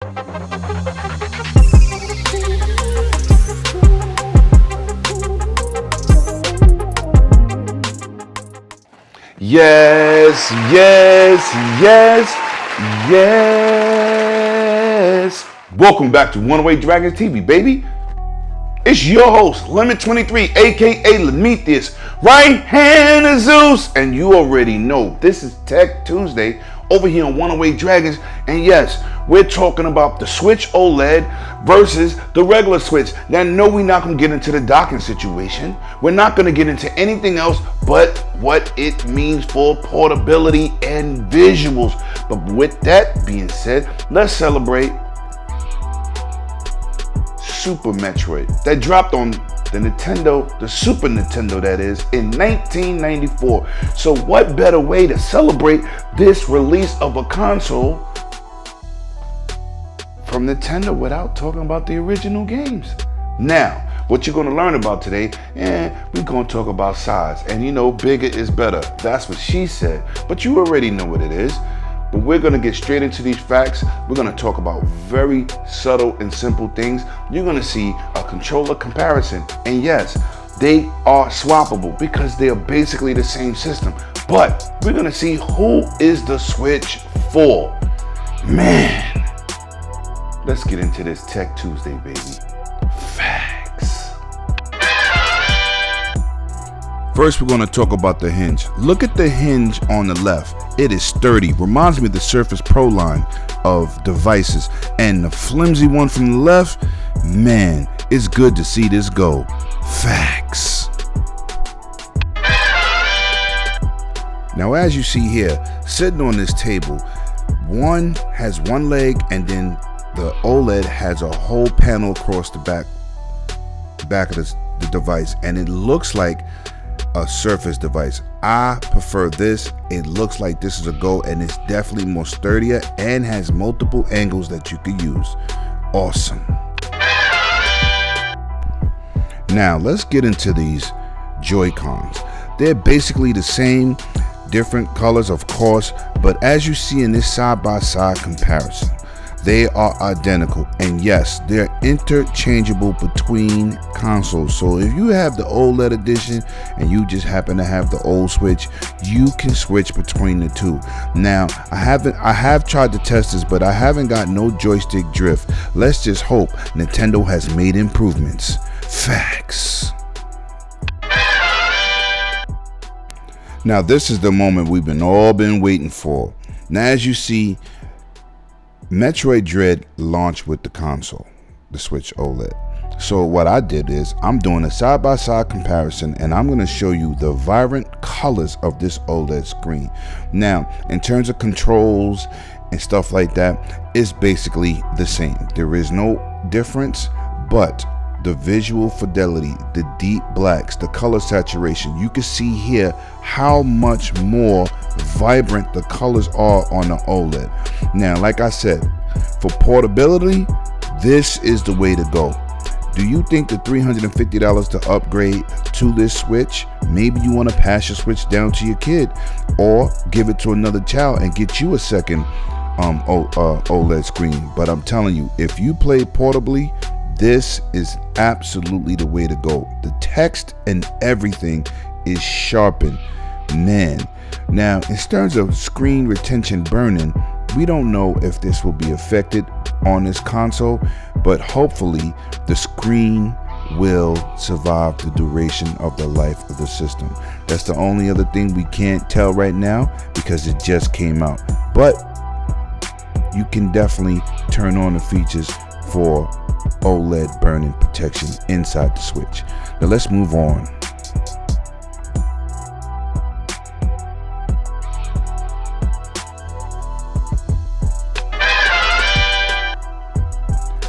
Yes, yes, yes, yes. Welcome back to One-Way Dragons TV, baby. It's your host, Lemon 23, aka Lemetheus, right hand of Zeus. And you already know this is Tech Tuesday over here on One-Way Dragons. And yes, we're talking about the Switch OLED versus the regular Switch. Now, no, we're not going to get into the docking situation. We're not going to get into anything else but what it means for portability and visuals. But with that being said, let's celebrate Super Metroid that dropped on the Nintendo, the Super Nintendo that is, in 1994. So what better way to celebrate this release of a console from Nintendo without talking about the original games? Now, what you're going to learn about today, we're going to talk about size. And you know, bigger is better. That's what she said. But you already know what it is. But we're going to get straight into these facts. We're going to talk about very subtle and simple things. You're going to see a controller comparison. And yes, they are swappable because they are basically the same system. But we're going to see who is the Switch for. Man, let's get into this Tech Tuesday, baby. Facts. First, we're going to talk about the hinge. Look at the hinge on the left. It is sturdy. Reminds me of the Surface Pro line of devices. And the flimsy one from the left, man, it's good to see this go. Facts. Now, as you see here, sitting on this table, one has one leg, and then the OLED has a whole panel across the back of the device, and it looks like a Surface device. I prefer this. It looks like this is a go, and it's definitely more sturdier and has multiple angles that you could use. Awesome. Now let's get into these Joycons. They're basically the same, different colors of course, but as you see in this side-by-side comparison, they are identical, and yes, they're interchangeable between consoles. So if you have the OLED edition and you just happen to have the old Switch, you can switch between the two. Now, I have tried to test this, but I haven't got no joystick drift. Let's just hope Nintendo has made improvements. Facts. Now, this is the moment we've all been waiting for. Now, as you see, Metroid Dread launched with the console, the Switch OLED. So what I did is I'm doing a side-by-side comparison, and I'm going to show you the vibrant colors of this OLED screen. Now, in terms of controls and stuff like that, it's basically the same. There is no difference, but the visual fidelity, the deep blacks, the color saturation, you can see here how much more vibrant the colors are on the OLED. Now, like I said, for portability, this is the way to go. Do you think the $350 to upgrade to this Switch? Maybe you want to pass your Switch down to your kid, or give it to another child and get you a second OLED screen. But I'm telling you, if you play portably, this is absolutely the way to go. The text and everything is sharpened. Man. Now, in terms of screen retention burn-in, we don't know if this will be affected on this console, but hopefully the screen will survive the duration of the life of the system. That's the only other thing we can't tell right now because it just came out. But you can definitely turn on the features for OLED burn-in protection inside the Switch. Now let's move on.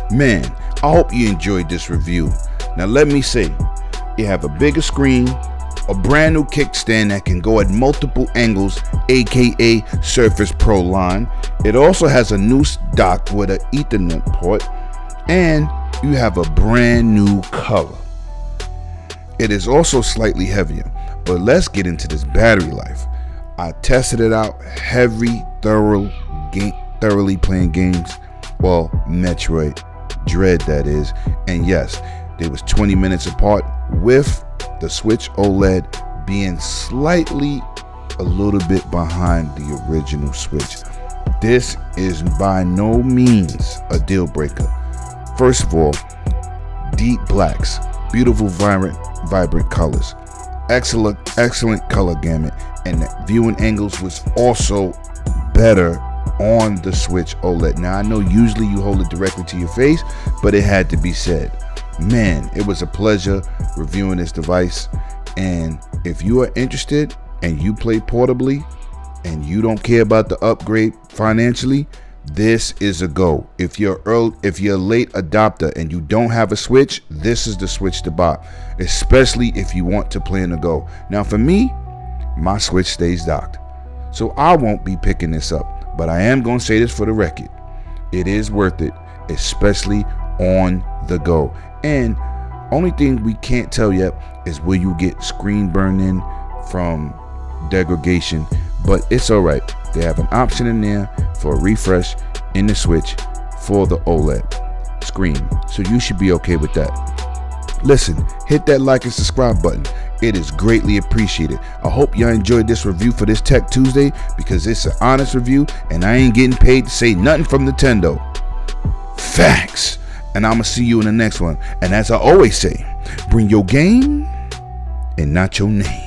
Man, I hope you enjoyed this review. Now let me say, you have a bigger screen, a brand new kickstand that can go at multiple angles, aka Surface Pro line. It also has a new dock with an Ethernet port, and you have a brand new color. It is also slightly heavier, but let's get into this battery life. I tested it out heavy, thoroughly playing games. Well, Metroid Dread, that is. And yes, they was 20 minutes apart, with the Switch OLED being slightly a little bit behind the original Switch. This is by no means a deal breaker. First of all, deep blacks, beautiful, vibrant colors, excellent color gamut, and the viewing angles was also better on the Switch OLED. Now, I know usually you hold it directly to your face, but it had to be said. Man, it was a pleasure reviewing this device. And if you are interested and you play portably and you don't care about the upgrade financially, this is a go. If you're a late adopter and you don't have a Switch, this is the Switch to buy, especially if you want to play on the go. Now, for me, my Switch stays docked, so I won't be picking this up, but I am going to say this for the record. It is worth it, especially on the go. And only thing we can't tell yet is will you get screen burn-in from degradation, but it's all right. They have an option in there for a refresh in the Switch for the OLED screen, so you should be okay with that. Listen, hit that like and subscribe button. It is greatly appreciated. I hope y'all enjoyed this review for this Tech Tuesday, because it's an honest review and I ain't getting paid to say nothing from Nintendo. Facts. And I'm gonna see you in the next one. And as I always say, bring your game and not your name.